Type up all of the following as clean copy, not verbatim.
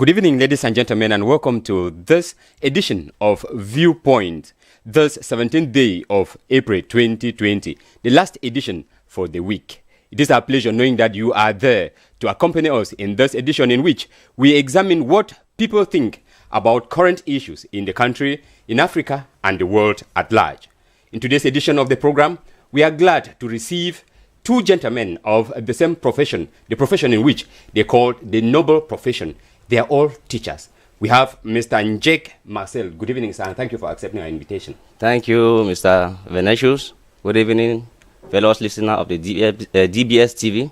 Good evening, ladies and gentlemen, and welcome to this edition of Viewpoint, this 17th day of April 2020, the last edition for the week. It is our pleasure knowing that you are there to accompany us in this edition in which we examine what people think about current issues in the country, in Africa, and the world at large. In today's edition of the program, we are glad to receive two gentlemen of the same profession, the profession in which they call the noble profession. They are all teachers. We have Mr. Njek Marcel. Good evening, sir, and thank you for accepting our invitation. Thank you, Mr. Venetius. Good evening, fellow listeners of the DBS TV.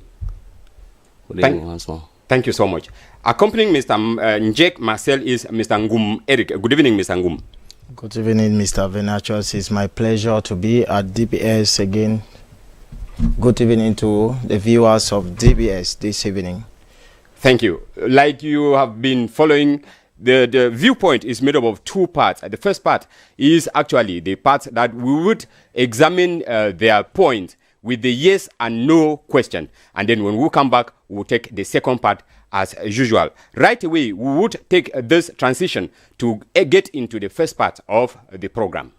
Good evening once more. Thank you so much. Accompanying Mr. Njek Marcel is Mr. Ngum Eric. Good evening, Mr. Ngum. Good evening, Mr. Venetius. It's my pleasure to be at DBS again. Good evening to the viewers of DBS this evening. Thank you. Like you have been following, the viewpoint is made up of two parts. The first part is actually the part that we would examine their point with the yes and no question. And then when we come back, we'll take the second part as usual. Right away, we would take this transition to get into the first part of the program.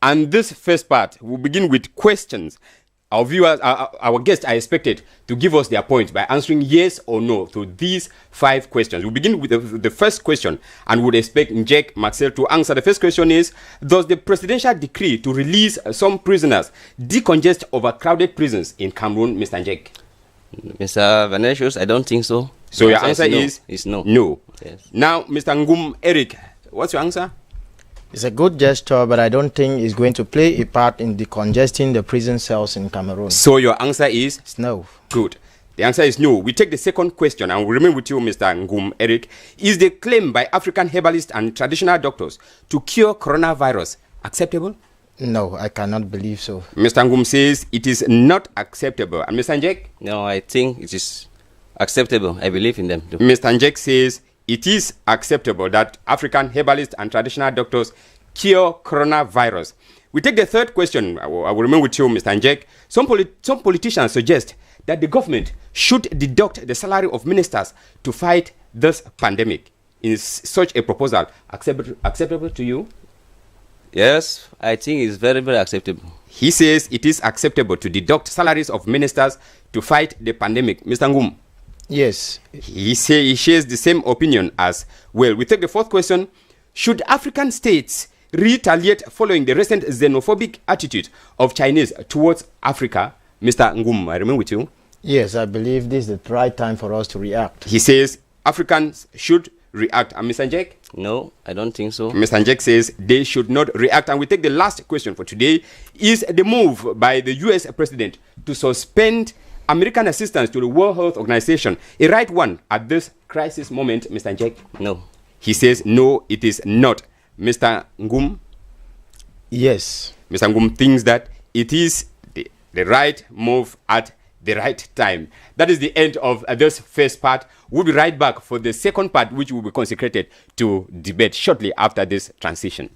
And this first part will begin with questions. Our viewers, our guests are expected to give us their point by answering yes or no to these 5 questions. We'll begin with the first question and would expect Njek Marcel to answer. The first question is, does the presidential decree to release some prisoners decongest overcrowded prisons in Cameroon, Mr. Njek? Mr. Venetius, I don't think so. So your answer is no. No. Yes. Now, Mr. Ngum Eric, what's your answer? It's a good gesture, but I don't think it's going to play a part in decongesting the prison cells in Cameroon. So your answer is? It's no. Good. The answer is no. We take the second question and we remain with you, Mr. Ngum Eric. Is the claim by African herbalists and traditional doctors to cure coronavirus acceptable? No, I cannot believe so. Mr. Ngum says it is not acceptable. And Mr. Njek? No, I think it is acceptable. I believe in them too. Mr. Njek says it is acceptable that African herbalists and traditional doctors cure coronavirus. We take the third question. I will remain with you, Mr. Njek. Some politicians suggest that the government should deduct the salary of ministers to fight this pandemic. Is such a proposal acceptable to you? Yes, I think it's very, very acceptable. He says it is acceptable to deduct salaries of ministers to fight the pandemic. Mr. Ngum? Yes. He shares the same opinion as well. We take the fourth question. Should African states retaliate following the recent xenophobic attitude of Chinese towards Africa? Mr. Ngum, I remain with you. Yes, I believe this is the right time for us to react. He says Africans should react. And Mr. Njek? No, I don't think so. Mr. Njek says they should not react. And we take the last question for today. Is the move by the US president to suspend American assistance to the World Health Organization a right one at this crisis moment, Mr. Njek? No. He says no, it is not. Mr. Ngum? Yes. Mr. Ngum thinks that it is the right move at the right time. That is the end of this first part. We'll be right back for the second part, which will be consecrated to debate shortly after this transition.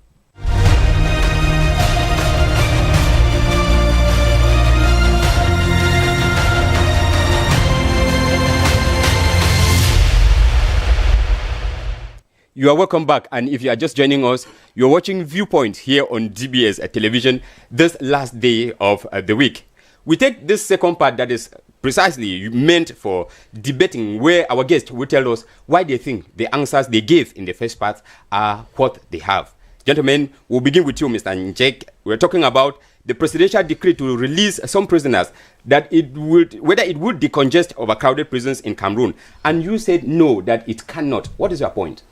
You are welcome back, and if you are just joining us, you're watching Viewpoint here on DBS television this last day of the week. We take this second part that is precisely meant for debating, where our guests will tell us why they think the answers they gave in the first part are what they have. Gentlemen, we'll begin with you, Mr. Njek. We're talking about the presidential decree to release some prisoners, that whether it would decongest overcrowded prisons in Cameroon. And you said no, that it cannot. What is your point?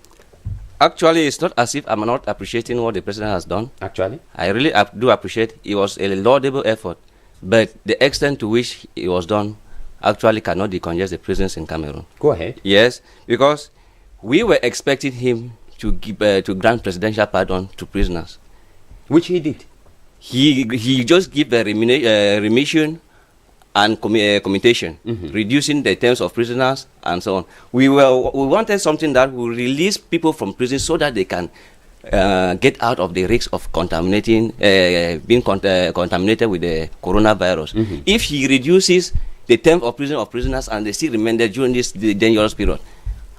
Actually, it's not as if I'm not appreciating what the president has done. Actually? I really do appreciate it. Was a laudable effort. But the extent to which it was done actually cannot decongest the prisons in Cameroon. Go ahead. Yes, because we were expecting him to give, to grant presidential pardon to prisoners. Which he did. He just gave a remission and commutation, reducing the terms of prisoners and so on. We wanted something that will release people from prison so that they can get out of the risk of contaminating, being contaminated with the coronavirus. If he reduces the term of prisoners and they still remain there during this dangerous period,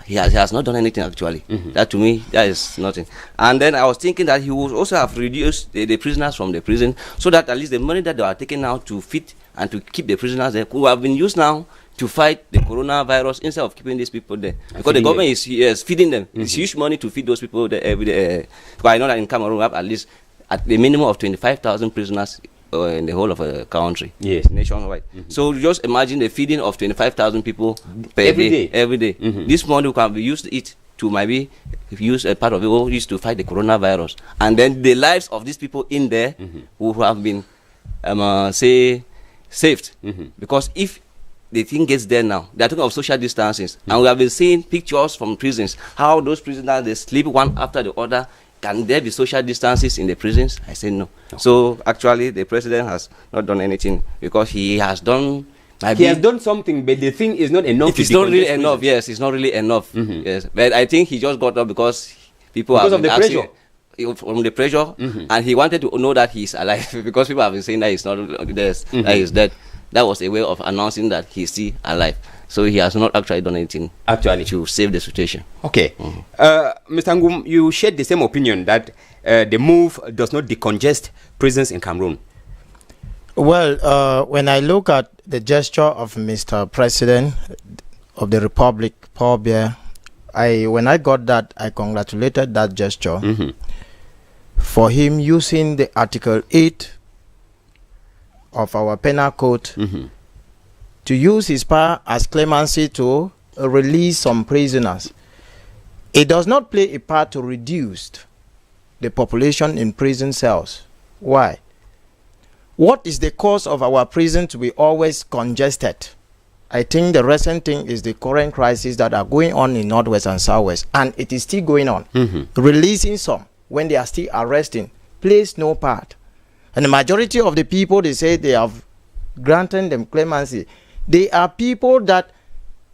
he has not done anything actually. That to me, that is nothing. And then I was thinking that he would also have reduced the prisoners from the prison, so that at least the money that they are taking now to feed and to keep the prisoners there could have been used now to fight the coronavirus instead of keeping these people there. Because the government is feeding them. It's huge money to feed those people there every day. Because I know that in Cameroon we have at least at the minimum of 25,000 prisoners in the whole of the country, nationwide. So just imagine the feeding of 25,000 people every day. This money can be used to maybe use a part of it used to fight the coronavirus, and then the lives of these people in there who have been saved. Because if the thing gets there now, they're talking of social distancing, and we have been seeing pictures from prisons, how those prisoners, they sleep one after the other. Can there be social distances in the prisons? I say no. So actually, the president has not done anything, because he has done. He has done something, but the thing is not enough. It's not really enough. Yes, it's not really enough. Yes, but I think he just got up because people have been asking from the pressure, and he wanted to know that he's alive because people have been saying that he's not there, that he's dead. That was a way of announcing that he's still alive. So he has not actually done anything to save the situation. Okay. Mr. Ngum, you shared the same opinion that the move does not decongest prisons in Cameroon. Well, when I look at the gesture of Mr. President of the Republic, Paul Biya, when I got that, I congratulated that gesture for him using the Article 8 of our penal code to use his power as clemency to release some prisoners. It does not play a part to reduce the population in prison cells. Why? What is the cause of our prison to be always congested? I think the recent thing is the current crisis that are going on in Northwest and Southwest, and it is still going on. Releasing some when they are still arresting plays no part. And the majority of the people, they say they have granted them clemency. They are people that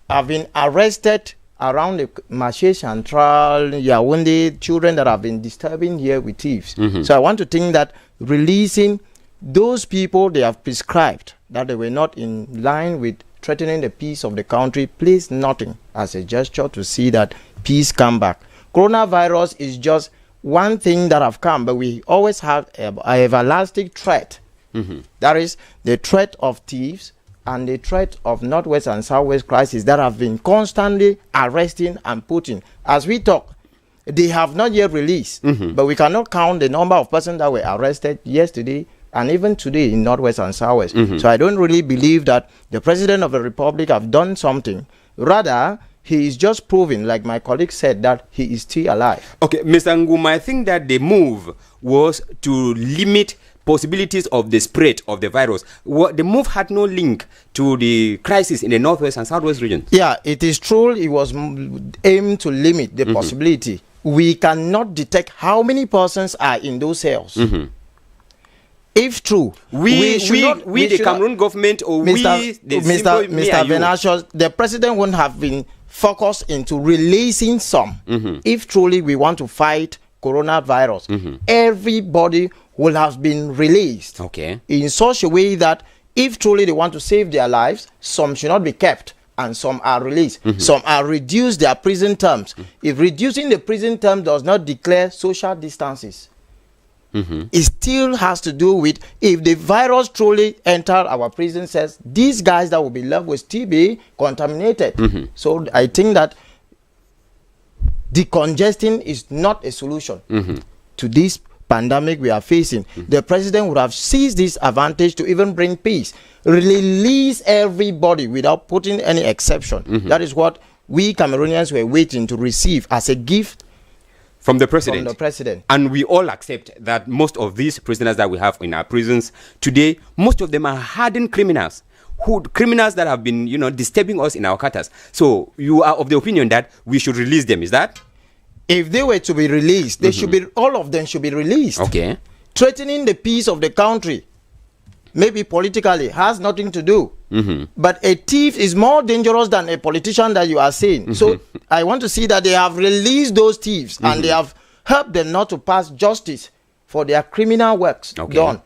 have been arrested around the Marché Central, Yaoundé, children that have been disturbing here with thieves. So I want to think that releasing those people they have prescribed that they were not in line with threatening the peace of the country plays nothing as a gesture to see that peace come back. Coronavirus is just one thing that have come, but we always have an everlasting threat. That is the threat of thieves and the threat of Northwest and Southwest crisis that have been constantly arresting and putting. As we talk, they have not yet released, but we cannot count the number of persons that were arrested yesterday and even today in Northwest and Southwest. So I don't really believe that the President of the Republic have done something. Rather, he is just proving, like my colleague said, that he is still alive. Okay, Mr. Ngum, I think that the move was to limit possibilities of the spread of the virus. The move had no link to the crisis in the Northwest and Southwest regions. Yeah, it is true. It was aimed to limit the possibility. We cannot detect how many persons are in those cells. If true, we the Cameroon government, or Mr. Venatius, the president wouldn't have been focused into releasing some. If truly we want to fight coronavirus, everybody will have been released in such a way that if truly they want to save their lives, some should not be kept and some are released. Some are reduced their prison terms. If reducing the prison term does not declare social distances, it still has to do with if the virus truly enter our prison cells, these guys that will be left will still be contaminated. So I think that decongesting is not a solution to this pandemic we are facing. The president would have seized this advantage to even bring peace, release everybody without putting any exception. That is what we Cameroonians were waiting to receive as a gift from the president. And we all accept that most of these prisoners that we have in our prisons today, most of them are hardened criminals, criminals that have been, disturbing us in our quarters. So you are of the opinion that we should release them, is that? If they were to be released, they should be, all of them should be released. Threatening the peace of the country, maybe politically, has nothing to do. But a thief is more dangerous than a politician that you are saying. So I want to see that they have released those thieves and they have help them not to pass justice for their criminal works done.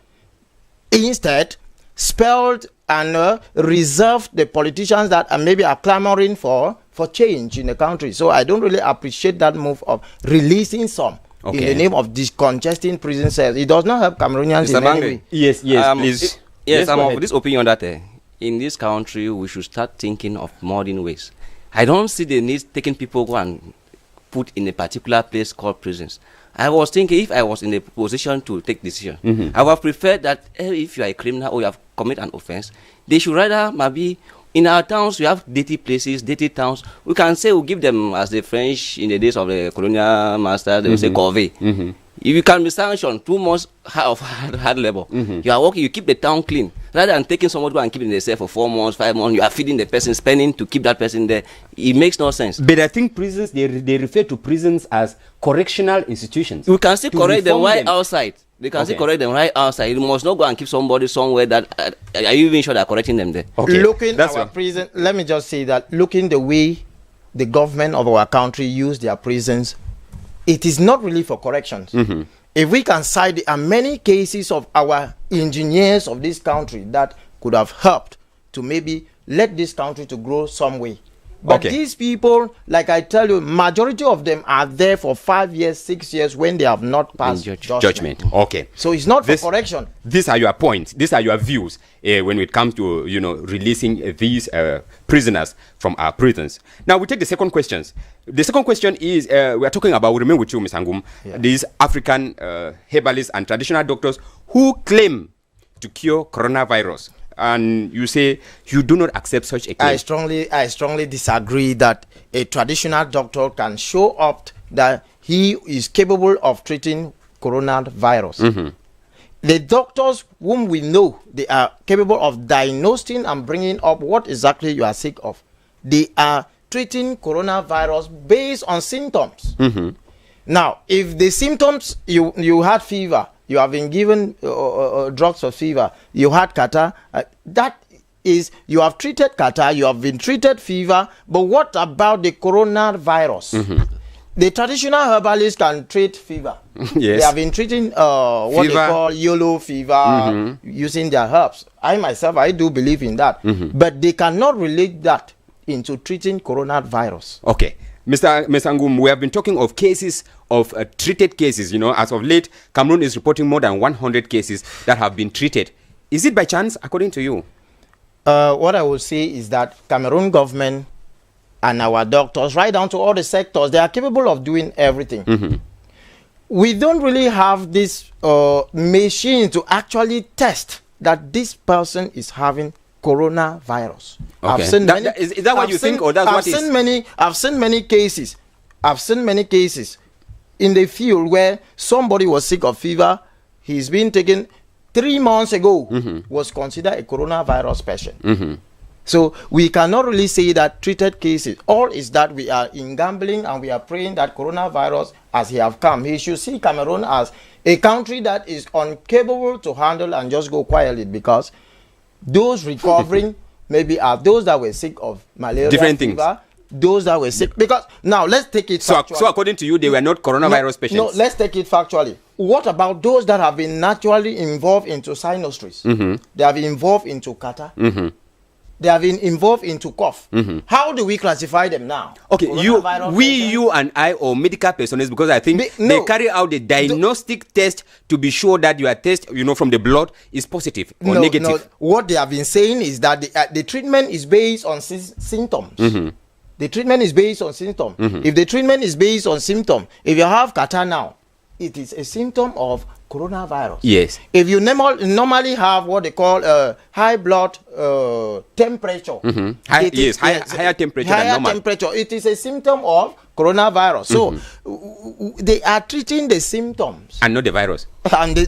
Instead, spelled and reserved the politicians that maybe are clamoring for change in the country. So I don't really appreciate that move of releasing some in the name of discongesting prison cells. It does not help Cameroonians Mr. in any way. Yes, please. Yes, I'm of this opinion that in this country we should start thinking of modern ways. I don't see the need taking people go and put in a particular place called prisons. I was thinking if I was in a position to take decision, I would have preferred that if you are a criminal or you have committed an offense, they should rather maybe in our towns we have dirty places, dirty towns. We can say we give them, as the French in the days of the colonial master, they will say corvée. If you can be sanctioned 2 months of hard labor, you are working, you keep the town clean. Rather than taking someone to go and keep in the cell for 4 months, 5 months, you are feeding the person, spending to keep that person there. It makes no sense. But I think prisons, they refer to prisons as correctional institutions. We can still correct them right outside. They can still correct them right outside. You must not go and keep somebody somewhere that, are you even sure they are correcting them there? Looking at our prison, let me just say that looking the way the government of our country use their prisons, it is not really for corrections. If we can cite, there are many cases of our engineers of this country that could have helped to maybe let this country to grow some way. But these people, like I tell you, majority of them are there for 5 years, 6 years when they have not passed judgment. So it's not for correction. These are your points. These are your views when it comes to releasing these prisoners from our prisons. Now we take the second questions. The second question is we are talking about, remain with you, Ms. Angum, these African herbalists and traditional doctors who claim to cure coronavirus. And you say you do not accept such a claim. I strongly disagree that a traditional doctor can show up that he is capable of treating coronavirus. The doctors whom we know, they are capable of diagnosing and bringing up what exactly you are sick of. They are treating coronavirus based on symptoms. Now, if the symptoms, you had fever, you have been given drugs for fever, you had catarrh, that is, you have treated catarrh, you have been treated fever, but what about the coronavirus? The traditional herbalists can treat fever. They have been treating what they call yellow fever using their herbs. I myself, I do believe in that. But they cannot relate that into treating coronavirus. Mr. Mesangum, we have been talking of cases of treated cases. As of late, Cameroon is reporting more than 100 cases that have been treated. Is it by chance, according to you? What I will say is that Cameroon government and our doctors, right down to all the sectors, they are capable of doing everything. We don't really have this machine to actually test that this person is having coronavirus. I've seen many, is that what you think, or that's what is? I've seen many cases. I've seen many cases in the field where somebody was sick of fever. He's been taken 3 months ago, was considered a coronavirus patient. So we cannot really say that treated cases. All is that we are in gambling and we are praying that coronavirus, as he have come, he should see Cameroon as a country that is incapable to handle and just go quietly, because those recovering maybe are those that were sick of malaria, different fever, those that were sick. Because now let's take it factually. So according to you, they were not coronavirus patients? No, let's take it factually. What about those that have been naturally involved into sinus trees? They have been involved into catarrh. They have been involved into cough. How do we classify them now? You and I, or medical personnel, because I think they carry out the diagnostic test to be sure that your test, from the blood is positive or negative. No. What they have been saying is that the treatment is based on symptoms. The treatment is based on symptoms. If the treatment is based on symptoms, if you have catarrh now, it is a symptom of coronavirus. Yes. If you normally have what they call high blood temperature, higher temperature than normal. Temperature, it is a symptom of coronavirus. So they are treating the symptoms and not the virus.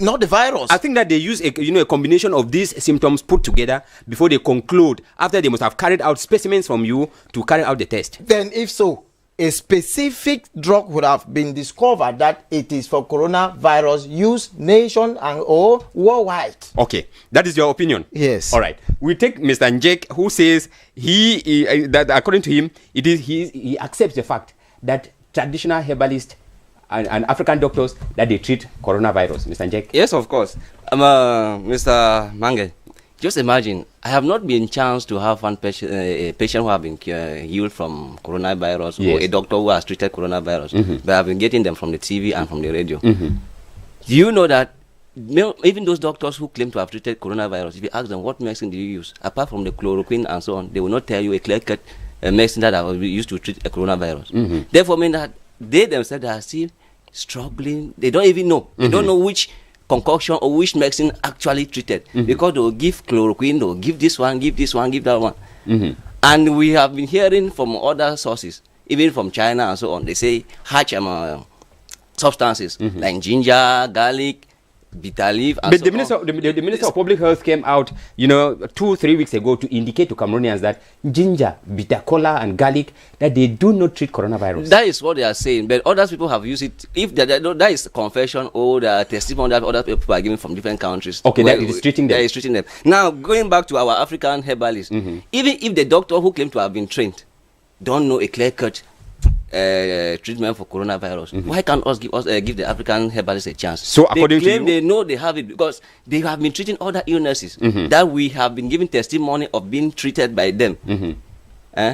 Not the virus. I think that they use a combination of these symptoms put together before they conclude, after they must have carried out specimens from you to carry out the test. Then if so, a specific drug would have been discovered that it is for coronavirus used nation and or worldwide. That is your opinion. Yes. All right. We take Mr. Njek, who says that according to him, he accepts the fact that traditional herbalists and African doctors that they treat coronavirus, Mr. Njek? Yes, of course. Mr. Mange, just imagine, I have not been chance to have one patient, a patient who have been healed from coronavirus, or a doctor who has treated coronavirus, but I've been getting them from the TV and from the radio. Do you know that even those doctors who claim to have treated coronavirus, if you ask them what medicine do you use, apart from the chloroquine and so on, they will not tell you a clear-cut medicine that I was used to treat a coronavirus. Therefore, mean that they themselves are still struggling. They don't even know. They don't know which concoction or which medicine actually treated, because they will give chloroquine, they will give this one, give that one. And we have been hearing from other sources, even from China and so on, they say hatch substances like ginger, garlic, bitter leaf. But the Minister of Public Health came out, 2-3 weeks ago to indicate to Cameroonians that ginger, bitter cola, and garlic, that they do not treat coronavirus. That is what they are saying, but other people have used it. If that is confession or the testimony that other people are giving from different countries. Okay, that is treating them. That is treating them. Now, going back to our African herbalists, even if the doctor who claimed to have been trained don't know a clear-cut treatment for coronavirus, why can't us give the African herbalists a chance? So according to you, they know they have it because they have been treating other illnesses that we have been giving testimony of being treated by them.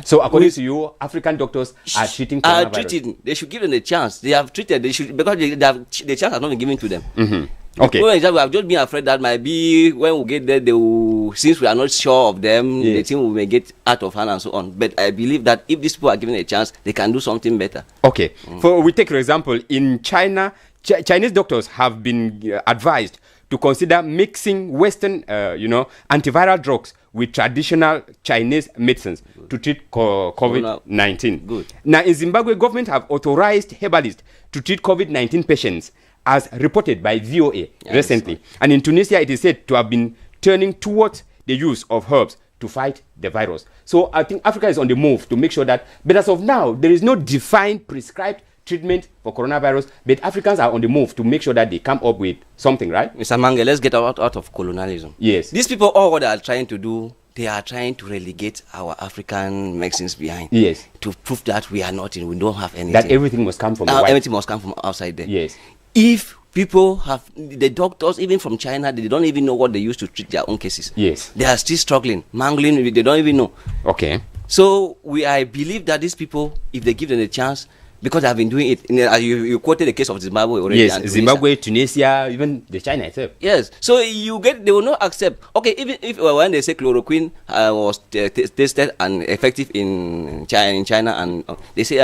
So according to you, African doctors are treating coronavirus. They should give them a chance. They have treated. They should, because the chance has not been given to them. Okay. We have just been afraid that might be when we get there, they will, since we are not sure of them, the thing may get out of hand and so on. But I believe that if these people are given a chance, they can do something better. Okay. We take, for example, in China, Chinese doctors have been advised to consider mixing Western, antiviral drugs with traditional Chinese medicines to treat COVID-19. Good. Now, in Zimbabwe, government have authorized herbalists to treat COVID-19 patients, as reported by VOA recently. And in Tunisia, it is said to have been turning towards the use of herbs to fight the virus. So I think Africa is on the move to make sure that, but as of now, there is no defined prescribed treatment for coronavirus, but Africans are on the move to make sure that they come up with something, right? Mr. Mange, let's get out of colonialism. Yes. These people, all what they are trying to do, they are trying to relegate our African medicines behind. Yes. To prove that we are nothing, we don't have anything. That everything must come from the white. Everything must come from outside there. Yes. If people have, the doctors, even from China, they don't even know what they use to treat their own cases. Yes. They are still struggling, mangling, they don't even know. Okay. So I believe that these people, if they give them a chance, because they have been doing it, you quoted the case of Zimbabwe already. Yes, Zimbabwe, Tunisia, even the China itself. Yes, so they will not accept. Okay, even if when they say chloroquine was tested and effective in China, and they say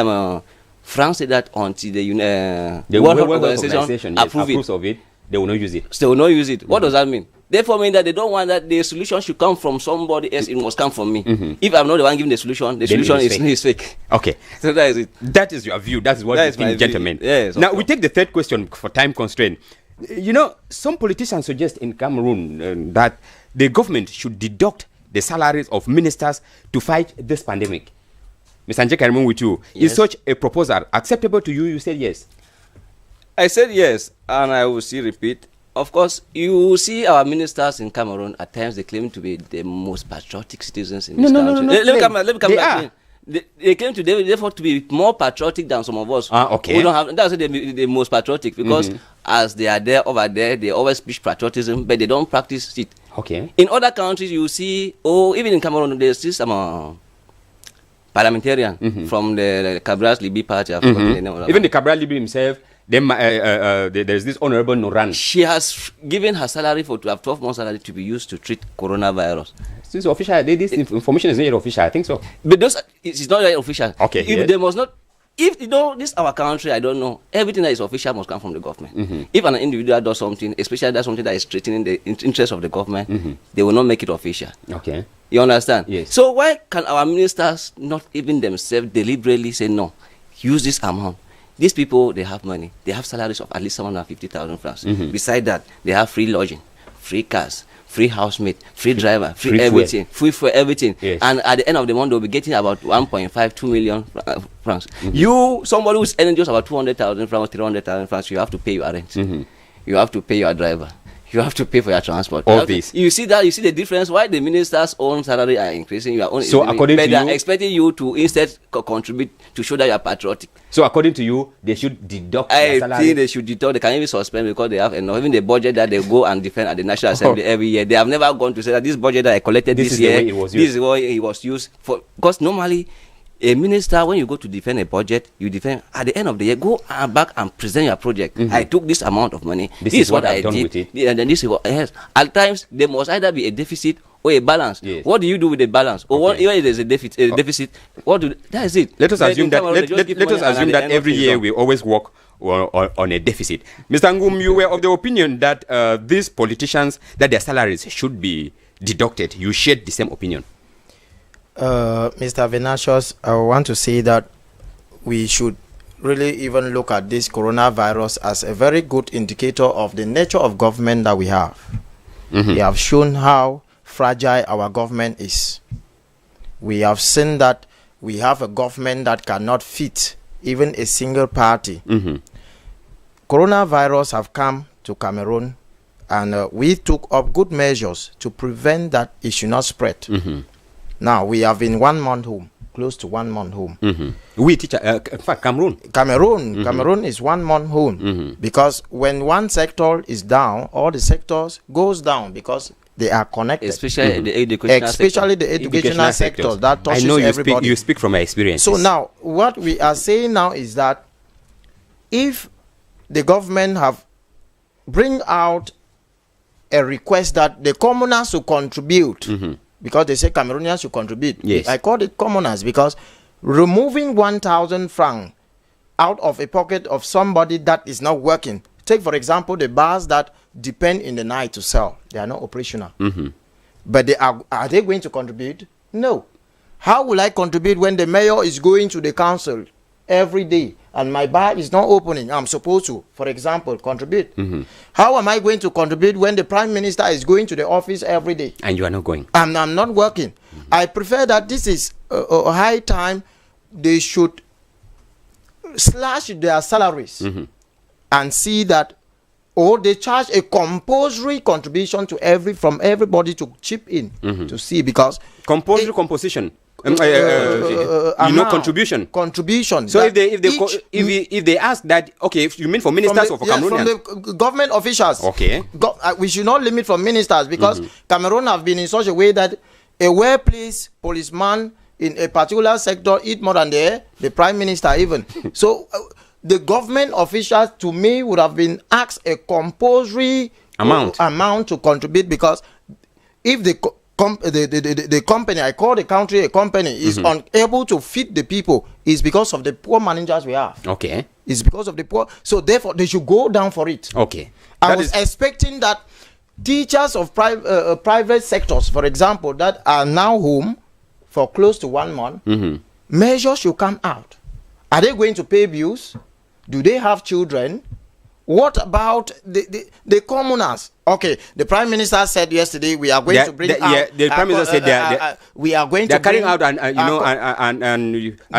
France said that until the World Health Organization approves of it, they will not use it. So they will not use it. What does that mean? Therefore, mean that they don't want that the solution should come from somebody else. It must come from me. If I'm not the one giving the solution is fake. Okay. So that is it. That is your view. That is what is being, gentlemen. Yes, now, we take the third question for time constraint. Some politicians suggest in Cameroon that the government should deduct the salaries of ministers to fight this pandemic. Mr. Njek, I remain with you. Yes. Is such a proposal acceptable to you? You said yes. I said yes, and I will still repeat. Of course, you see our ministers in Cameroon, at times they claim to be the most patriotic citizens in this country. Let me come back. They claim to therefore to be more patriotic than some of us. Okay. We don't have, that's why they're the most patriotic, because as they are there over there, they always preach patriotism, but they don't practice it. Okay. In other countries, you see, even in Cameroon, there's still some parliamentarian from the Cabral Libi party. I've forgotten the name of that. Even the Cabral Libi himself. Then there's this Honorable Noran. She has given her salary to have 12 months salary to be used to treat coronavirus. This official. This information is not yet official. I think so. But it's not yet official. Okay. If they must not. If this our country, I don't know. Everything that is official must come from the government. If an individual does something, especially does something that is threatening the interest of the government, they will not make it official. Okay. You understand? Yes. So why can our ministers not even themselves deliberately say no? Use this amount. These people, they have money. They have salaries of at least 750,000 francs. Beside that, they have free lodging, free cars, free housemate, free driver, free everything, free for everything. Yes. And at the end of the month, they'll be getting about 1.5, 2 million francs. Somebody who's earning just about 200,000 francs, 300,000 francs, you have to pay your rent. You have to pay your driver. you have to pay for your transport. All this. You see that? You see the difference? Why the minister's own salary are increasing, your own. So according to but they are you, expecting you to instead contribute to show that you are patriotic. So according to you, they should deduct their salary. I think they should deduct. They can even suspend because they have enough. Even the budget that they go and defend at the National Assembly every year, they have never gone to say that this budget that I collected this year, this is what it was used for. Because normally, a minister, when you go to defend a budget, you defend at the end of the year, go back and present your project. I took this amount of money. This is what I did. With it. And then this is what, yes. At times, there must either be a deficit or a balance. Yes. What do you do with the balance? Or what, even if there's a deficit, that is it. Let us assume that. Let us assume that every year we always work on a deficit. Mr. Ngum, you were of the opinion that these politicians, that their salaries should be deducted. You shared the same opinion. Mr. Venatius, I want to say that we should really even look at this coronavirus as a very good indicator of the nature of government that we have. We have shown how fragile our government is. We have seen that we have a government that cannot fit even a single party. Coronavirus have come to Cameroon, and we took up good measures to prevent that it should not spread. Now, we have been 1 month home, close to 1 month home. We teach, in fact, Cameroon. Cameroon is 1 month home. Because when one sector is down, all the sectors goes down because they are connected. Especially the educational sector that touches I know you everybody. You speak from my experience. So now, what we are saying now is that if the government have bring out a request that the commoners should contribute, because they say Cameroonians should contribute. Yes. I call it commoners because removing 1,000 francs out of a pocket of somebody that is not working. Take, for example, the bars that depend in the night to sell. They are not operational. But are they going to contribute? No. How will I contribute when the mayor is going to the council every day and my bar is not opening? I'm supposed to, for example, contribute. How am I going to contribute when the prime minister is going to the office every day? And you are not going. I'm not working. I prefer that this is a high time they should slash their salaries and see that, or they charge a compulsory contribution to from everybody to chip in to see, because compulsory composition. Contribution. So if they ask that, okay, if you mean for ministers or for Cameroonians? From the government officials. Okay. We should not limit from ministers, because Cameroon have been in such a way that a well-placed policeman in a particular sector eat more than the prime minister even. So the government officials, to me, would have been asked a compulsory amount to contribute, because if the company, I call the country a company, is unable to feed the people, is because of the poor managers we have. Okay. It's because of the poor. So therefore, they should go down for it. Okay. I was expecting that teachers of private sectors, for example, that are now home for close to 1 month, measures should come out. Are they going to pay bills? Do they have children? What about the commoners? Okay, the prime minister said yesterday we are going to bring out. Yeah, the prime minister said we are going to. They're carrying out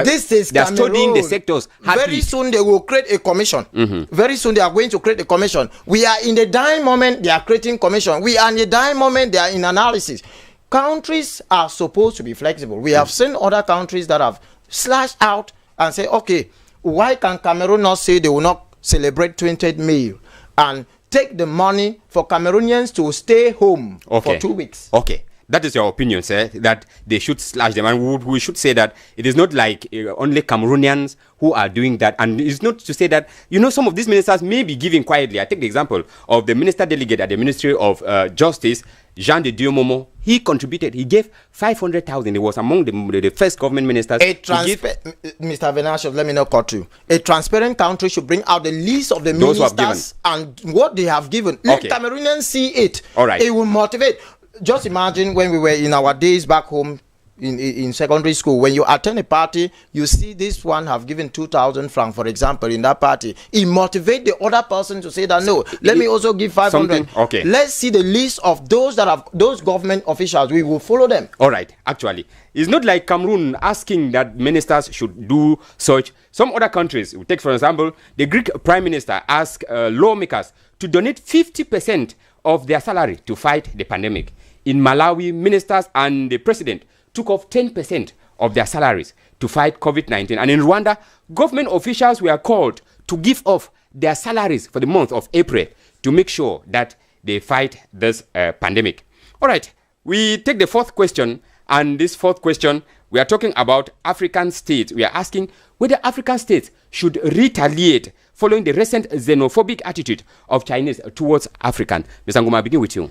this is they're studying the sectors. Very soon they will create a commission. Very soon they are going to create a commission. We are in the dying moment. They are creating commission. We are in the dying moment. They are in analysis. Countries are supposed to be flexible. We have seen other countries that have slashed out and say, okay, why can Cameroon not say they will not celebrate 20th May and take the money for Cameroonians to stay home for 2 weeks? Okay. That is your opinion, sir, that they should slash them. And we should say that it is not like only Cameroonians who are doing that. And it's not to say that, some of these ministers may be giving quietly. I take the example of the minister delegate at the Ministry of Justice, Jean de Dieu Momo. He contributed. He gave 500,000. He was among the first government ministers. Mr. Venatius, let me not cut you. A transparent country should bring out the list of the ministers and what they have given. Let Cameroonians see it. All right. It will motivate. Just imagine when we were in our days back home in secondary school, when you attend a party, you see this one have given 2,000 francs, for example, in that party. It motivates the other person to say that, no, let me also give 500. Okay. Let's see the list of those those government officials. We will follow them. All right. Actually, it's not like Cameroon asking that ministers should do such. Some other countries, we take for example, the Greek prime minister asked lawmakers to donate 50% of their salary to fight the pandemic. In Malawi, ministers and the president took off 10% of their salaries to fight COVID-19. And in Rwanda, government officials were called to give off their salaries for the month of April to make sure that they fight this pandemic. All right, we take the fourth question, and this fourth question, we are talking about African states. We are asking whether African states should retaliate following the recent xenophobic attitude of Chinese towards African. Mr. Nguma, I begin with you.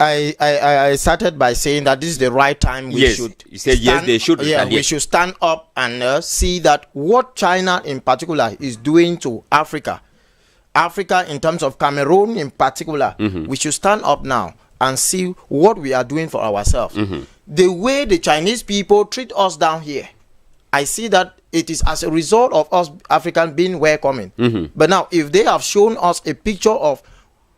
I started by saying that this is the right time we should. You said yes, they should retaliate. Yeah, we should stand up and see that what China in particular is doing to Africa in terms of Cameroon in particular, we should stand up now and see what we are doing for ourselves. The way the Chinese people treat us down here, I see that it is as a result of us Africans being welcoming. But now, if they have shown us a picture of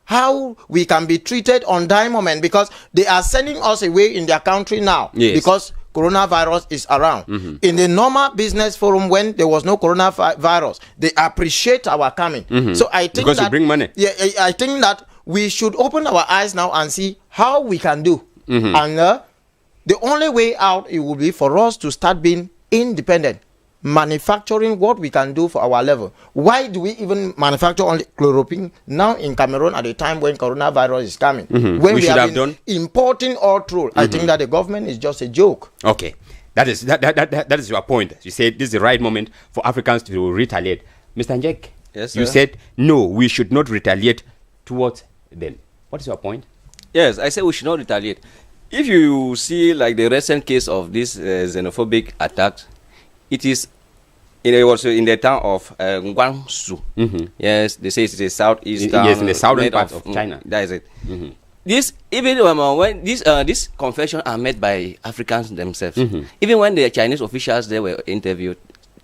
how we can be treated on that moment, because they are sending us away in their country now, because coronavirus is around. In the normal business forum, when there was no coronavirus, they appreciate our coming. So I think because you bring money. Yeah, I think that we should open our eyes now and see how we can do. And the only way out, it will be for us to start being independent, manufacturing what we can do for our level. Why do we even manufacture only chloroquine now in Cameroon at the time when coronavirus is coming? When we have been importing all through, I think that the government is just a joke. Okay, that is your point. You said this is the right moment for Africans to retaliate. Mr. Njek, yes, sir. You said no, we should not retaliate towards them. What is your point? Yes, I say we should not retaliate. If you see like the recent case of this xenophobic attacks, it is also in the town of Guangzhou. Yes, they say it's the southeast town. Yes, in the southern part of China. That is it. This even when these confessions are made by Africans themselves. Even when the Chinese officials they were interviewed,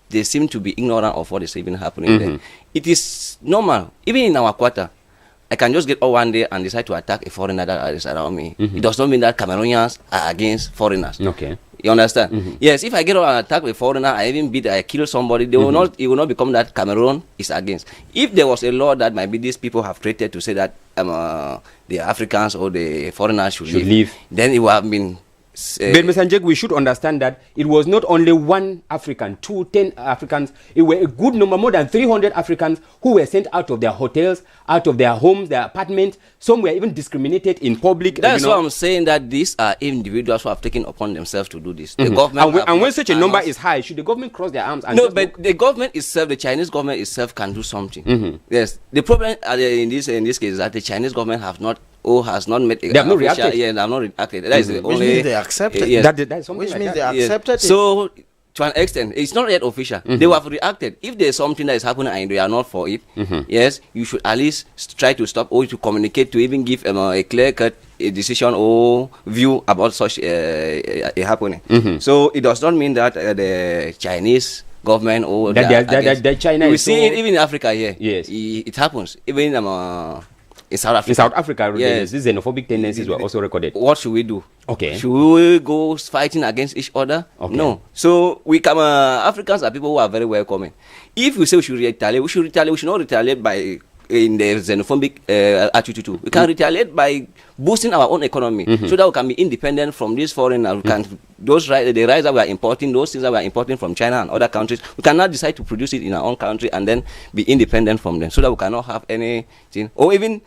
they seem to be ignorant of what is even happening there. It is normal. Even in our quarter, I can just get up one day and decide to attack a foreigner that is around me. It does not mean that Cameroonians are against foreigners. Okay. You understand? Yes, if I get up and attack a foreigner, I even beat, I kill somebody, they will not, it will not become that Cameroon is against. If there was a law that maybe these people have created to say that the Africans or the foreigners should leave, then it would have been... But Mr. Njek, we should understand that it was not only one African, 10 Africans. It were a good number, more than 300 Africans who were sent out of their hotels, out of their homes, their apartments. Some were even discriminated in public. That's why I'm saying that these are individuals who have taken upon themselves to do this. The government and when such a number is high, should the government cross their arms? And no, but the government itself, the Chinese government itself can do something. Yes, the problem in this case is that the Chinese government have not has not made. They have not reacted. Yeah, they have not reacted. That is the only. Which means they accepted. Yes. That's Which like means that. they accepted it. So, to an extent, it's not yet official. They have reacted. If there's something that is happening and they are not for it, yes, you should at least try to stop or to communicate to even give a clear-cut decision or view about such a happening. So it does not mean that the Chinese government or that China. We see it even in Africa here. Yes, it happens even in South Africa. In South Africa, yes, these xenophobic tendencies were also recorded. What should we do? Okay. Should we go fighting against each other? Okay. No. So we come. Africans are people who are very welcoming. If we say we should retaliate, we should not retaliate by in the xenophobic attitude too. We can retaliate by boosting our own economy so that we can be independent from these foreigners. We can the rice that we are importing, those things that we are importing from China and other countries, we cannot decide to produce it in our own country and then be independent from them, so that we cannot have anything. Or even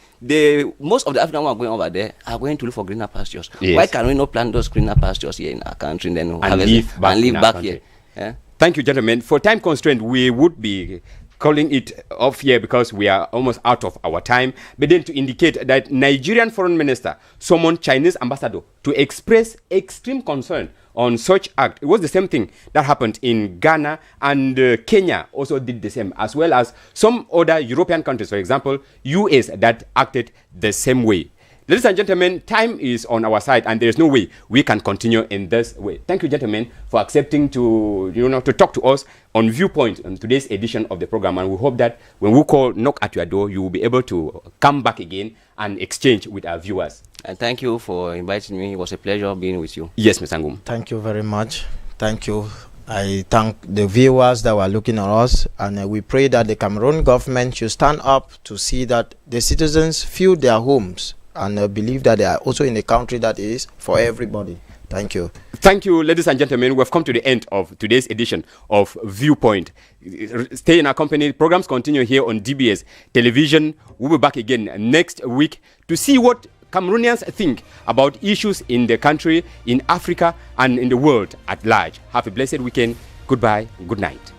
most of the Africans who are going over there are going to look for greener pastures. Yes. Why can we not plant those greener pastures here in our country and then live back here? Yeah? Thank you, gentlemen. For time constraint, we would be calling it off here because we are almost out of our time. But then to indicate that Nigerian foreign minister summoned Chinese ambassador to express extreme concern on such act. It was the same thing that happened in Ghana, and Kenya also did the same, as well as some other European countries, for example, US, that acted the same way. Ladies and gentlemen, time is on our side, and there is no way we can continue in this way. Thank you, gentlemen, for accepting to talk to us on Viewpoint on today's edition of the program. And we hope that when we knock at your door, you will be able to come back again and exchange with our viewers. And thank you for inviting me. It was a pleasure being with you. Yes, Mr. Ngum. Thank you very much. Thank you. I thank the viewers that were looking at us, and we pray that the Cameroon government should stand up to see that the citizens feel their homes and believe that they are also in a country that is for everybody. Thank you. Thank you, ladies and gentlemen. We've come to the end of today's edition of Viewpoint. Stay in our company. Programs continue here on DBS Television. We'll be back again next week to see what Cameroonians think about issues in the country, in Africa, and in the world at large. Have a blessed weekend. Goodbye. Good night.